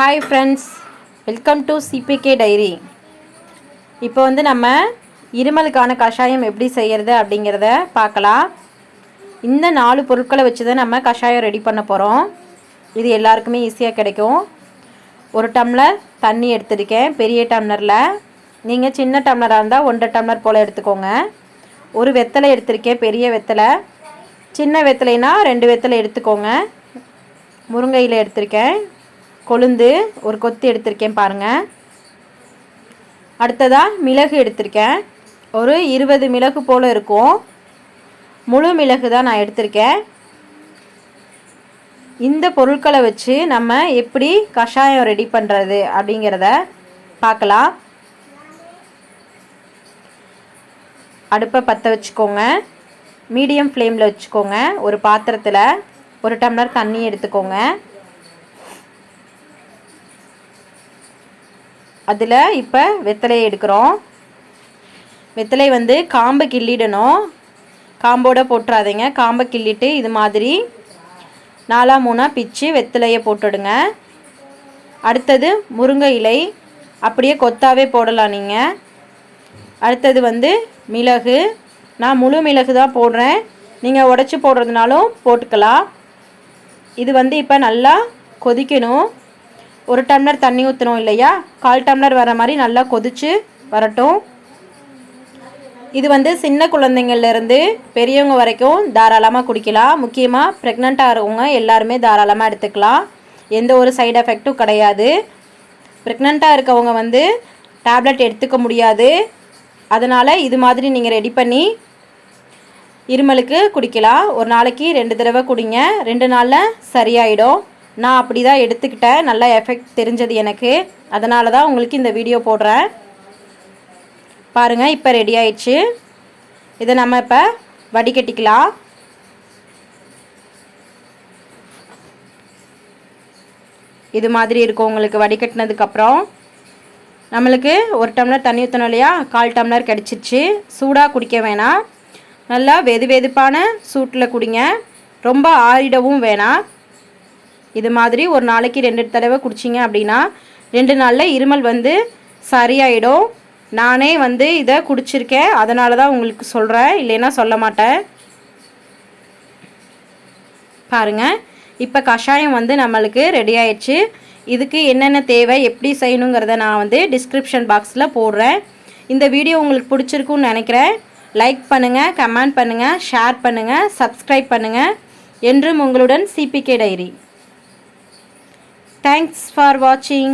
Hi friends, welcome to CBK diary. இப்போ வந்து நம்ம இருமலுக்கான கஷாயம் எப்படி செய்கிறது அப்படிங்கிறத பார்க்கலாம். இந்த 4 பொருட்களை வச்சு தான் நம்ம கஷாயம் ரெடி பண்ண போகிறோம். இது எல்லாருக்குமே ஈஸியாக கிடைக்கும். 1 டம்ளர் தண்ணி எடுத்துருக்கேன் பெரிய டம்ளரில். நீங்கள் சின்ன டம்ளராக இருந்தால் 1.5 டம்ளர் போல் எடுத்துக்கோங்க. ஒரு வெத்தலை எடுத்திருக்கேன், பெரிய வெத்தலை. சின்ன வெத்தலைனா 2 வெத்தலை எடுத்துக்கோங்க. முருங்கை இலை எடுத்திருக்கேன். கொழுந்து ஒரு கொத்து எடுத்திருக்கேன் பாருங்கள். அடுத்ததாக மிளகு எடுத்திருக்கேன். ஒரு 20 மிளகு போல் இருக்கும். முழு மிளகு தான் நான் எடுத்திருக்கேன். இந்த பொருட்களை வச்சு நம்ம எப்படி கஷாயம் ரெடி பண்ணுறது அப்படிங்கிறத பார்க்கலாம். அடுப்பை பற்ற வச்சுக்கோங்க. மீடியம் ஃப்ளேமில் வச்சுக்கோங்க. ஒரு பாத்திரத்தில் 1 டம்ளர் தண்ணி எடுத்துக்கோங்க. அதில் இப்போ வெத்தலையை எடுக்கிறோம். வெத்தலை வந்து காம்பை கிள்ளிடணும். காம்போடு போட்டுறாதீங்க. காம்பை கிள்ளிட்டு இது மாதிரி 4-3 பிச்சு வெத்தலையை போட்டுடுங்க. அடுத்தது முருங்கை இலை, அப்படியே கொத்தாவே போடலாம் நீங்கள். அடுத்தது வந்து மிளகு. நான் முழு மிளகு தான் போடுறேன், நீங்கள் உடச்சி போடுறதுனாலும் போட்டுக்கலாம். இது வந்து இப்போ நல்லா கொதிக்கணும். 1 டம்ளர் தண்ணி ஊற்றணும் இல்லையா, 1/4 டம்ளர் வர மாதிரி நல்லா கொதித்து வரட்டும். இது வந்து சின்ன குழந்தைங்கள்லேருந்து பெரியவங்க வரைக்கும் தாராளமாக குடிக்கலாம். முக்கியமாக ப்ரெக்னெண்ட்டாக இருக்கவங்க எல்லாருமே தாராளமாக எடுத்துக்கலாம். எந்த ஒரு சைடு எஃபெக்ட்டும் கிடையாது. ப்ரெக்னெண்ட்டாக இருக்கவங்க வந்து டேப்லெட் எடுத்துக்க முடியாது. அதனால் இது மாதிரி நீங்கள் ரெடி பண்ணி இருமலுக்கு குடிக்கலாம். ஒரு நாளைக்கு 2 தடவை குடிங்க. 2 நாளில் சரியாயிடும். நான் அப்படி தான் எடுத்துக்கிட்டேன். நல்லா எஃபெக்ட் தெரிஞ்சது எனக்கு. அதனால தான் உங்களுக்கு இந்த வீடியோ போடுறேன். பாருங்கள், இப்போ ரெடி ஆயிடுச்சு. இதை நம்ம இப்போ வடிகட்டிக்கலாம். இது மாதிரி இருக்கும் உங்களுக்கு வடிகட்டினதுக்கப்புறம். நம்மளுக்கு 1 டம்ளர் தண்ணி ஊற்றணும் இல்லையா, 1/4 டம்ளர் கிடச்சிருச்சு. சூடாக குடிக்க வேணாம். நல்லா வெதுப்பான சூட்டில் குடிங்க. ரொம்ப ஆறிடவும் வேணாம். இது மாதிரி ஒரு நாளைக்கு 2 தடவை குடிச்சிங்க அப்படின்னா 2 நாளில் இருமல் வந்து சரியாயிடும். நானே வந்து இதை குடிச்சிருக்கேன், அதனால தான் உங்களுக்கு சொல்கிறேன், இல்லைன்னா சொல்ல மாட்டேன். பாருங்கள், இப்போ கஷாயம் வந்து நம்மளுக்கு ரெடி ஆயிடுச்சு. இதுக்கு என்னென்ன தேவை, எப்படி செய்யணுங்கிறத நான் வந்து டிஸ்கிரிப்ஷன் பாக்ஸில் போடுறேன். இந்த வீடியோ உங்களுக்கு பிடிச்சிருக்குன்னு நினைக்கிறேன். லைக் பண்ணுங்கள், கமெண்ட் பண்ணுங்கள், ஷேர் பண்ணுங்கள், சப்ஸ்கிரைப் பண்ணுங்கள். என்றும் உங்களுடன் CBK diary. Thanks for watching.